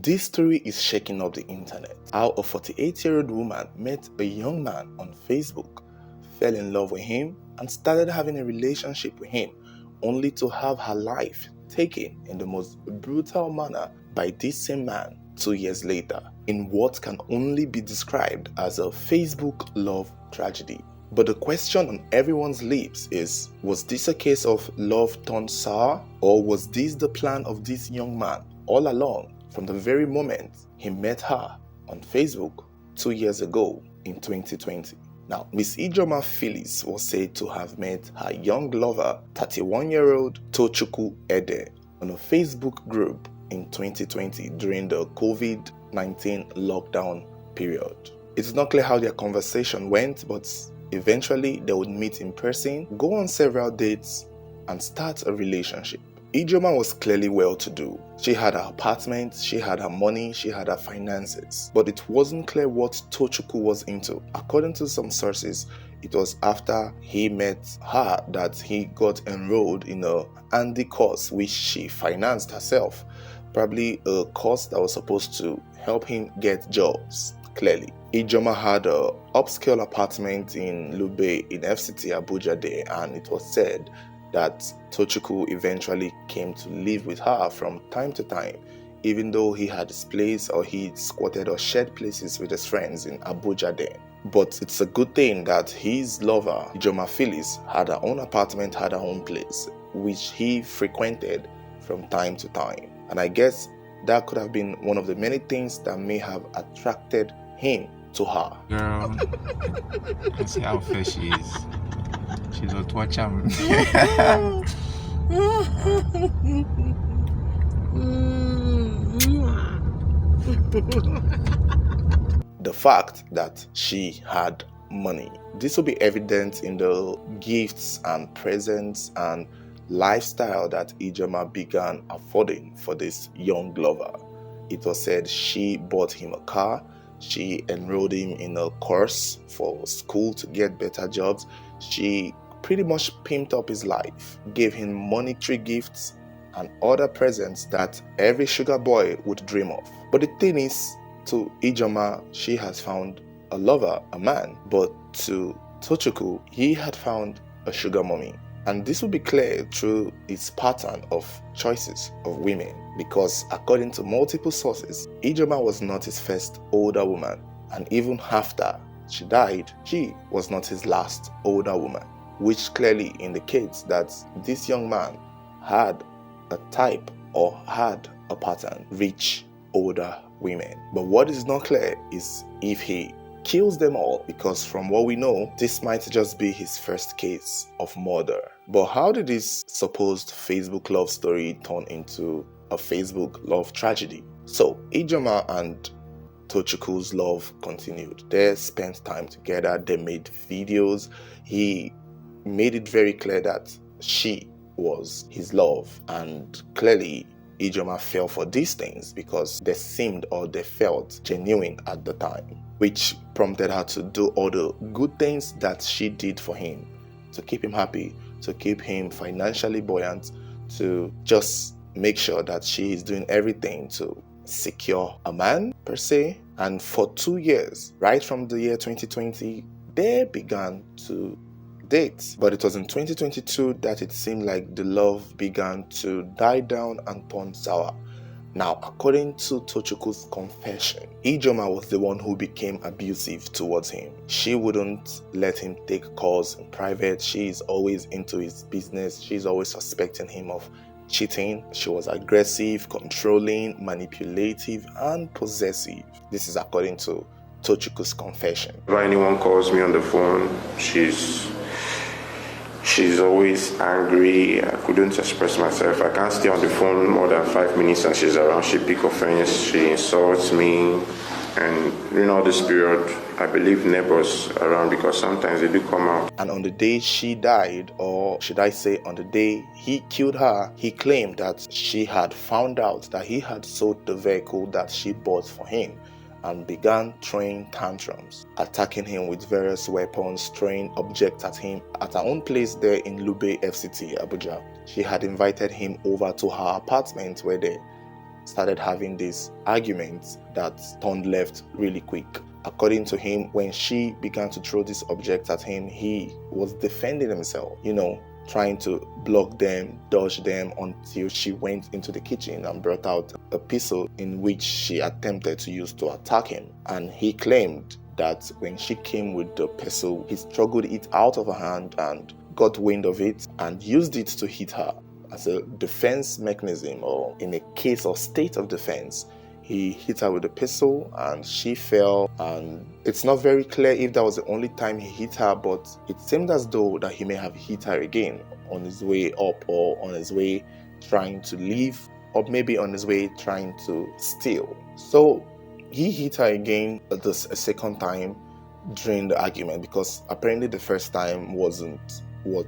This story is shaking up the internet. How a 48-year-old woman met a young man on Facebook, fell in love with him, and started having a relationship with him, only to have her life taken in the most brutal manner by this same man 2 years later, in what can only be described as a Facebook love tragedy. But the question on everyone's lips is, was this a case of love turned sour, or was this the plan of this young man all along from the very moment he met her on Facebook 2 years ago in 2020? Now, Miss Ijoma Phyllis was said to have met her young lover, 31-year-old Tochukwu Ede, on a Facebook group in 2020 during the COVID-19 lockdown period. It's not clear how their conversation went, but eventually they would meet in person, go on several dates, and start a relationship. Ijoma was clearly well-to-do. She had her apartment, she had her money, she had her finances. But it wasn't clear what Tochukwu was into. According to some sources, it was after he met her that he got enrolled in a handy course which she financed herself. Probably a course that was supposed to help him get jobs, clearly. Ijoma had an upscale apartment in Lube in FCT Abuja there, and it was said that Tochukwu eventually came to live with her from time to time, even though he had his place or he squatted or shared places with his friends in Abuja there. But it's a good thing that his lover, Ijoma Phyllis, had her own apartment, had her own place, which he frequented from time to time. And I guess that could have been one of the many things that may have attracted him to her. Girl, I see how fair she is. She's a twatcham. The fact that she had money. This will be evident in the gifts and presents and lifestyle that Ijoma began affording for this young lover. It was said she bought him a car, she enrolled him in a course for school to get better jobs, she pretty much pimped up his life, gave him monetary gifts and other presents that every sugar boy would dream of. But the thing is, to Ijoma, she has found a lover, a man, but to Tochukwu, he had found a sugar mommy. And this will be clear through his pattern of choices of women, because according to multiple sources, Ijoma was not his first older woman, and even after she died, she was not his last older woman, which clearly indicates that this young man had a type or had a pattern, rich older women. But what is not clear is if he kills them all, because from what we know, this might just be his first case of murder. But how did this supposed Facebook love story turn into a Facebook love tragedy? So Ijoma and Tochukwu's love continued. They spent time together, they made videos. He made it very clear that she was his love, and clearly Ijoma fell for these things because they seemed or they felt genuine at the time, which prompted her to do all the good things that she did for him, to keep him happy, to keep him financially buoyant, to just make sure that she is doing everything to secure a man per se. And for 2 years, right from the year 2020, they began to date. But it was in 2022 that it seemed like the love began to die down and turn sour. Now, according to Tochukwu's confession, Ijoma was the one who became abusive towards him. She wouldn't let him take calls in private. She's always into his business. She's always suspecting him of cheating. She was aggressive, controlling, manipulative, and possessive. This is according to Tochukwu's confession. If anyone calls me on the phone, she's always angry. I couldn't express myself. I can't stay on the phone more than 5 minutes and she's around. She pick offense, she insults me. And during this period, I believe neighbors around, because sometimes they do come out. And on the day she died, or should I say on the day he killed her, he claimed that she had found out that he had sold the vehicle that she bought for him, and began throwing tantrums, attacking him with various weapons, throwing objects at him at her own place there in Lube FCT, Abuja. She had invited him over to her apartment where they started having these arguments that turned left really quick. According to him, when she began to throw these objects at him, he was defending himself, trying to block them, dodge them, until she went into the kitchen and brought out a pistol in which she attempted to use to attack him. And he claimed that when she came with the pistol, he struggled it out of her hand and got wind of it and used it to hit her as a defense mechanism, or in a case of state of defense. He hit her with a pistol and she fell, and it's not very clear if that was the only time he hit her, but it seemed as though that he may have hit her again on his way up, or on his way trying to leave, or maybe on his way trying to steal. So he hit her again a second time during the argument, because apparently the first time wasn't what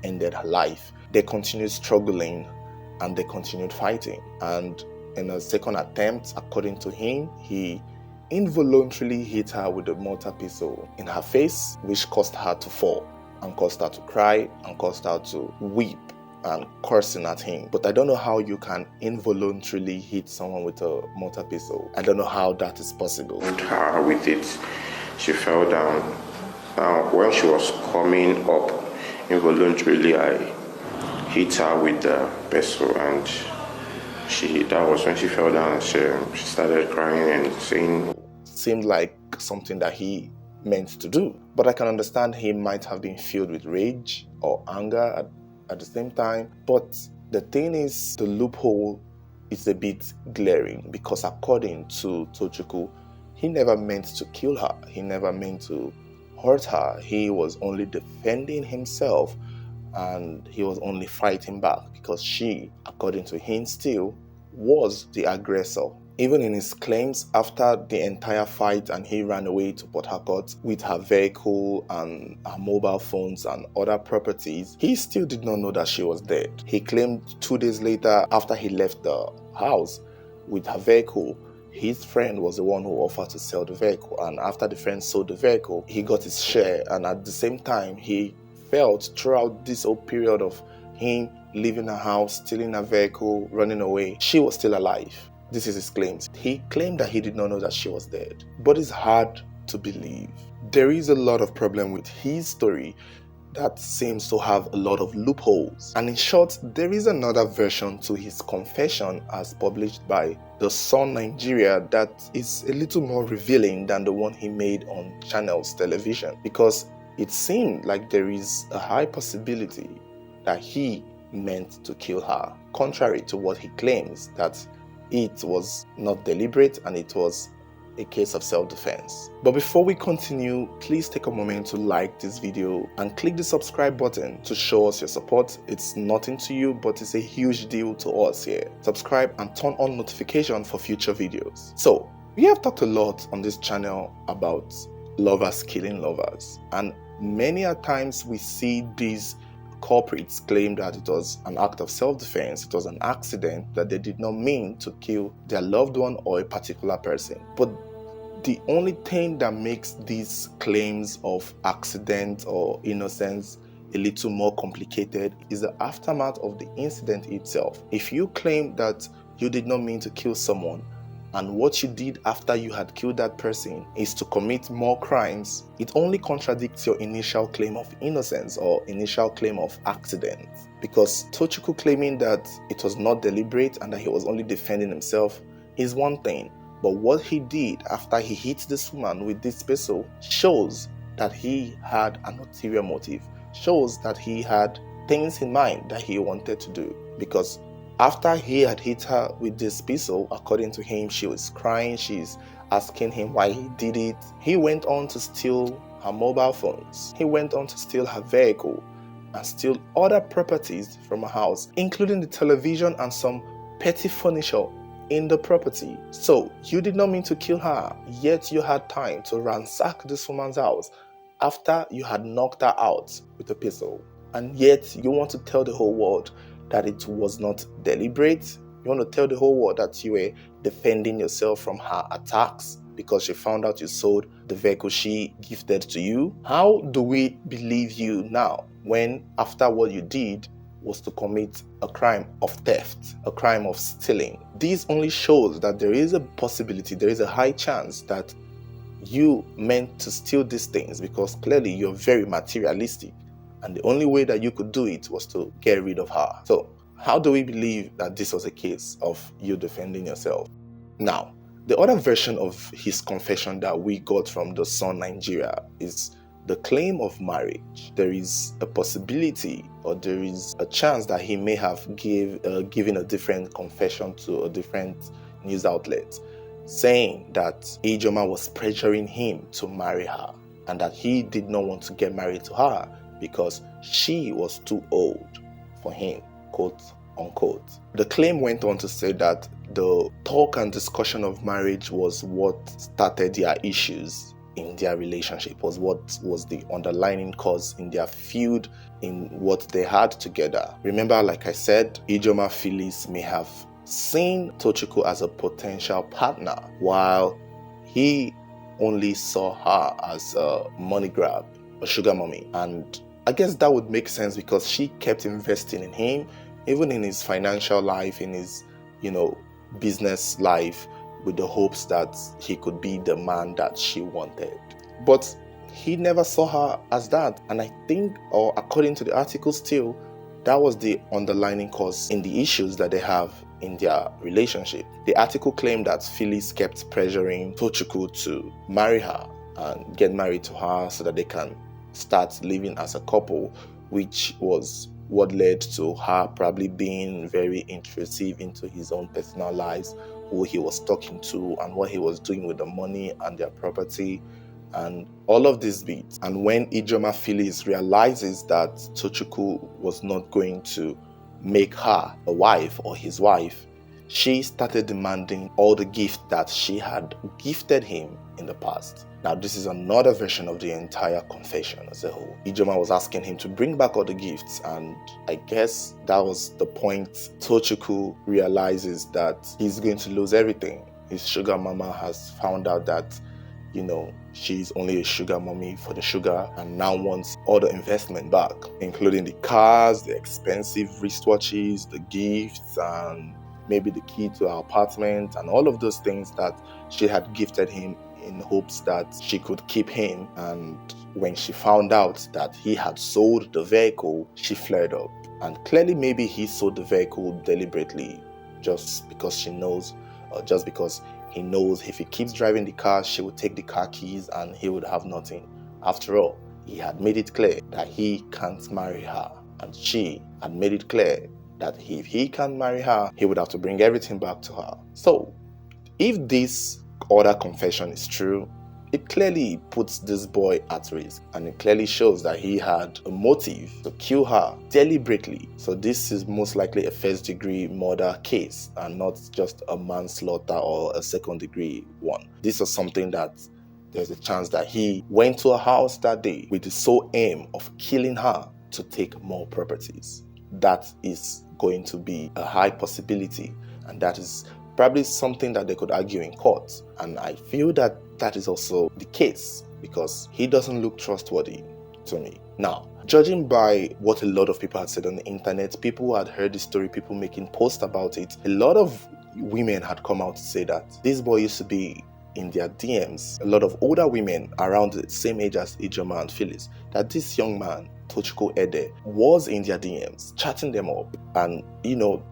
ended her life. They continued struggling and they continued fighting, and in a second attempt, according to him, he involuntarily hit her with a mortar pistol in her face, which caused her to fall and caused her to cry and caused her to weep and cursing at him. But I don't know how you can involuntarily hit someone with a mortar pistol. I don't know how that is possible. Her with it, she fell down. Now, when she was coming up, involuntarily I hit her with the pistol, and that was when she fell down. She started crying and saying, seemed like something that he meant to do. But I can understand he might have been filled with rage or anger at the same time. But the thing is, the loophole is a bit glaring, because according to Tochukwu, he never meant to kill her. He never meant to hurt her. He was only defending himself, and he was only fighting back because she, according to him still, was the aggressor. Even in his claims after the entire fight and he ran away to Port Harcourt with her vehicle and her mobile phones and other properties, he still did not know that she was dead. He claimed 2 days later, after he left the house with her vehicle, his friend was the one who offered to sell the vehicle, and after the friend sold the vehicle, he got his share. And at the same time, he felt throughout this whole period of him leaving her house, stealing her vehicle, running away, she was still alive. This is his claims. He claimed that he did not know that she was dead, but it's hard to believe. There is a lot of problem with his story that seems to have a lot of loopholes. And in short, there is another version to his confession as published by The Sun Nigeria that is a little more revealing than the one he made on Channels Television, because it seemed like there is a high possibility that he meant to kill her, contrary to what he claims, that it was not deliberate and it was a case of self-defense. But before we continue, please take a moment to like this video and click the subscribe button to show us your support. It's nothing to you, but it's a huge deal to us here. Subscribe and turn on notification for future videos. So, we have talked a lot on this channel about lovers killing lovers, and many a times we see these culprits claim that it was an act of self-defense, it was an accident, that they did not mean to kill their loved one or a particular person. But the only thing that makes these claims of accident or innocence a little more complicated is the aftermath of the incident itself. If you claim that you did not mean to kill someone, and what you did after you had killed that person is to commit more crimes, it only contradicts your initial claim of innocence or initial claim of accident. Because Tochukwu claiming that it was not deliberate and that he was only defending himself is one thing, but what he did after he hit this woman with this pistol shows that he had an ulterior motive, shows that he had things in mind that he wanted to do. Because after he had hit her with this pistol, according to him, she was crying, she's asking him why he did it. He went on to steal her mobile phones. He went on to steal her vehicle and steal other properties from her house, including the television and some petty furniture in the property. So, you did not mean to kill her, yet you had time to ransack this woman's house after you had knocked her out with a pistol. And yet, you want to tell the whole world that it was not deliberate. You want to tell the whole world that you were defending yourself from her attacks because she found out you sold the vehicle she gifted to you. How do we believe you now when after what you did, was to commit a crime of theft, a crime of stealing. This only shows that there is a possibility, there is a high chance that you meant to steal these things because clearly you're very materialistic. And the only way that you could do it was to get rid of her. So how do we believe that this was a case of you defending yourself? Now, the other version of his confession that we got from the Sun Nigeria is the claim of marriage. There is a possibility or there is a chance that he may have given a different confession to a different news outlet, saying that Ijoma was pressuring him to marry her and that he did not want to get married to her because she was too old for him, quote unquote. The claim went on to say that the talk and discussion of marriage was what started their issues in their relationship, was what was the underlying cause in their feud, in what they had together. Remember, like I said, Ijoma Phyllis may have seen Tochukwu as a potential partner while he only saw her as a money grab, a sugar mommy. And I guess that would make sense because she kept investing in him, even in his financial life, in his, business life, with the hopes that he could be the man that she wanted. But he never saw her as that. And I think, or according to the article still, that was the underlying cause in the issues that they have in their relationship. The article claimed that Phyllis kept pressuring Tochukwu to marry her and get married to her so that they can start living as a couple, which was what led to her probably being very intrusive into his own personal lives, who he was talking to and what he was doing with the money and their property and all of these bits. And when Ijoma Phyllis realizes that Tochukwu was not going to make her a wife or his wife, she started demanding all the gifts that she had gifted him in the past. Now, this is another version of the entire confession as a whole. Ijoma was asking him to bring back all the gifts, and I guess that was the point. Tochukwu realizes that he's going to lose everything. His sugar mama has found out that, she's only a sugar mommy for the sugar and now wants all the investment back, including the cars, the expensive wristwatches, the gifts, and maybe the key to her apartment and all of those things that she had gifted him in hopes that she could keep him. And when she found out that he had sold the vehicle, she flared up. And clearly maybe he sold the vehicle deliberately just because she knows, or just because he knows if he keeps driving the car, she would take the car keys and he would have nothing. After all, he had made it clear that he can't marry her, and she had made it clear that if he can't marry her, he would have to bring everything back to her. So, if this other confession is true, it clearly puts this boy at risk, and it clearly shows that he had a motive to kill her deliberately. So this is most likely a first-degree murder case and not just a manslaughter or a second-degree one. This is something that there's a chance that he went to her house that day with the sole aim of killing her to take more properties. That is going to be a high possibility, and that is probably something that they could argue in court. And I feel that that is also the case because he doesn't look trustworthy to me. Now, judging by what a lot of people had said on the internet, people who had heard the story, people making posts about it, a lot of women had come out to say that this boy used to be in their DMs, a lot of older women around the same age as Ijoma and Phyllis, that this young man, Tochukwu Ede, was in their DMs, chatting them up. And,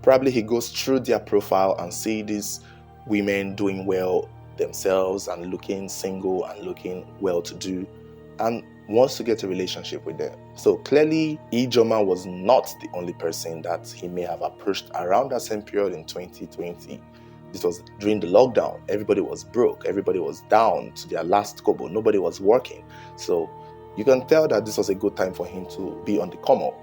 probably he goes through their profile and see these women doing well themselves and looking single and looking well-to-do and wants to get a relationship with them. So clearly, Ijoma was not the only person that he may have approached around that same period in 2020. This was during the lockdown. Everybody was broke. Everybody was down to their last kobo. Nobody was working. So you can tell that this was a good time for him to be on the come up.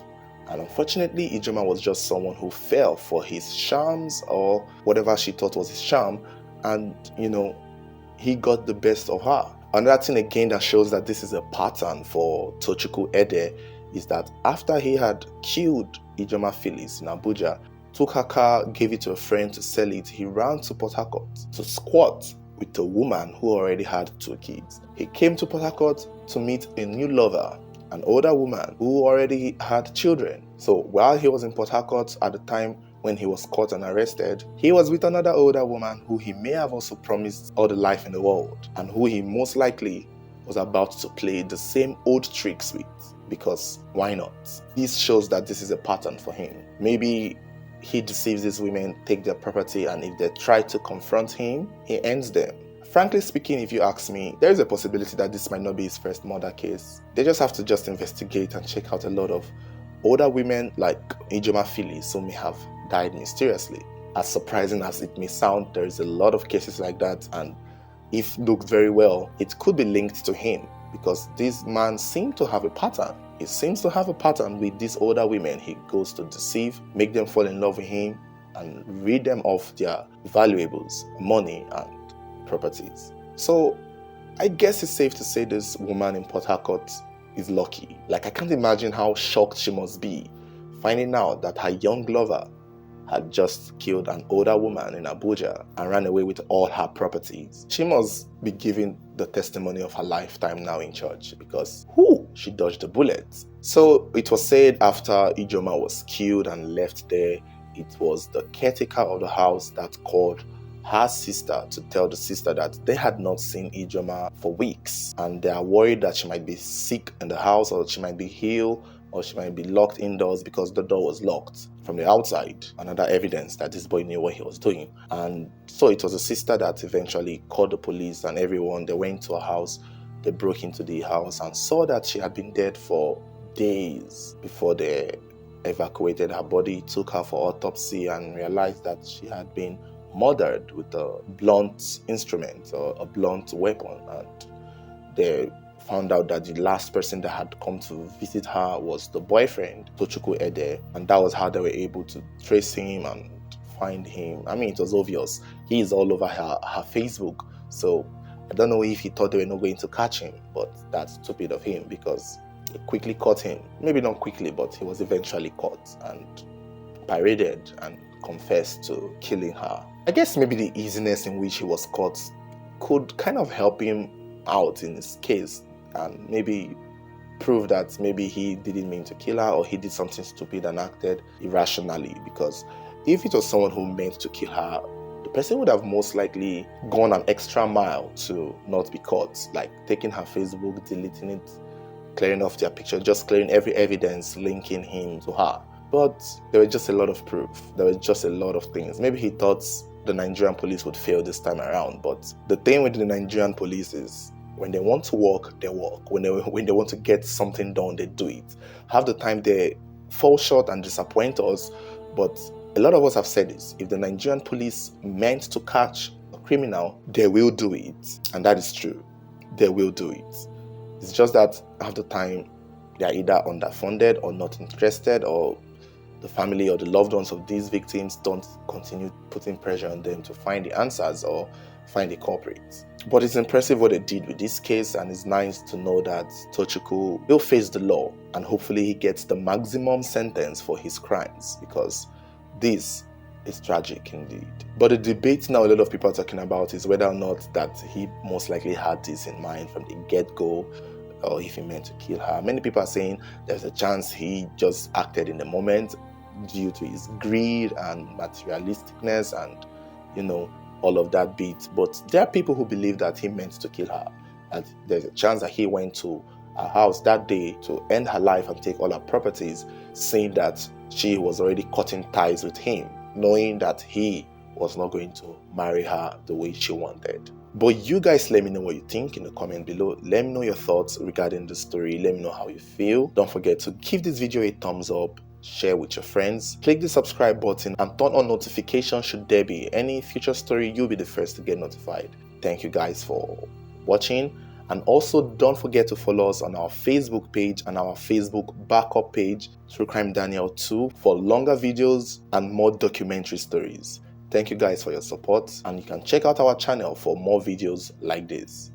And unfortunately, Ijoma was just someone who fell for his charms or whatever she thought was his charm. And, he got the best of her. Another thing again that shows that this is a pattern for Tochukwu Ede is that after he had killed Ijoma Phyllis in Abuja, took her car, gave it to a friend to sell it, he ran to Port Harcourt to squat with a woman who already had 2 kids. He came to Port Harcourt to meet a new lover, an older woman who already had children. So while he was in Port Harcourt at the time when he was caught and arrested, he was with another older woman who he may have also promised all the life in the world, and who he most likely was about to play the same old tricks with, because why not? This shows that this is a pattern for him. Maybe he deceives these women, take their property, and if they try to confront him, he ends them. Frankly speaking, if you ask me, there is a possibility that this might not be his first murder case. They just have to investigate and check out a lot of older women like Ijoma Phyllis who may have died mysteriously. As surprising as it may sound, there is a lot of cases like that, and if looked very well, it could be linked to him, because this man seems to have a pattern. He seems to have a pattern with these older women. He goes to deceive, make them fall in love with him, and rid them of their valuables, money, and properties. So I guess it's safe to say this woman in Port Harcourt is lucky. Like, I can't imagine how shocked she must be finding out that her young lover had just killed an older woman in Abuja and ran away with all her properties. She must be giving the testimony of her lifetime now in church, because she dodged a bullet. So it was said after Ijoma was killed and left there, it was the caretaker of the house that called her sister to tell the sister that they had not seen Ijoma for weeks, and they are worried that she might be sick in the house, or she might be ill, or she might be locked indoors because the door was locked from the outside. Another evidence that this boy knew what he was doing. And so it was a sister that eventually called the police, and everyone, they went to her house, they broke into the house and saw that she had been dead for days before they evacuated her body, took her for autopsy, and realized that she had been murdered with a blunt instrument or a blunt weapon. And they found out that the last person that had come to visit her was the boyfriend, Tochukwu Ede, and that was how they were able to trace him and find him. I mean, it was obvious. He is all over her Facebook, so I don't know if he thought they were not going to catch him, but that's stupid of him, because they quickly caught him. Maybe not quickly, but he was eventually caught and paraded and confessed to killing her. I guess maybe the easiness in which he was caught could kind of help him out in his case, and maybe prove that maybe he didn't mean to kill her, or he did something stupid and acted irrationally. Because if it was someone who meant to kill her, the person would have most likely gone an extra mile to not be caught, like taking her Facebook, deleting it, clearing off their picture, just clearing every evidence linking him to her. But there was just a lot of proof. There was just a lot of things. Maybe he thought the Nigerian police would fail this time around, but the thing with the Nigerian police is, when they want to work, they work. When they want to get something done, they do it. Half the time they fall short and disappoint us, but a lot of us have said this. If the Nigerian police meant to catch a criminal, they will do it. And that is true. They will do it. It's just that half the time they are either underfunded or not interested, or the family or the loved ones of these victims don't continue putting pressure on them to find the answers or find the culprits. But it's impressive what they did with this case, and it's nice to know that Tochukwu will face the law, and hopefully he gets the maximum sentence for his crimes, because this is tragic indeed. But the debate now a lot of people are talking about is whether or not that he most likely had this in mind from the get-go, or if he meant to kill her. Many people are saying there's a chance he just acted in the moment due to his greed and materialisticness and, all of that bit. But there are people who believe that he meant to kill her, and there's a chance that he went to her house that day to end her life and take all her properties, seeing that she was already cutting ties with him, knowing that he was not going to marry her the way she wanted. But you guys, let me know what you think in the comment below. Let me know your thoughts regarding the story. Let me know how you feel. Don't forget to give this video a thumbs up, share with your friends, click the subscribe button, and turn on notifications should there be any future story. You'll be the first to get notified. Thank you guys for watching, and also don't forget to follow us on our Facebook page and our Facebook backup page, True Crime Daniel 2, for longer videos and more documentary stories. Thank you guys for your support, and you can check out our channel for more videos like this.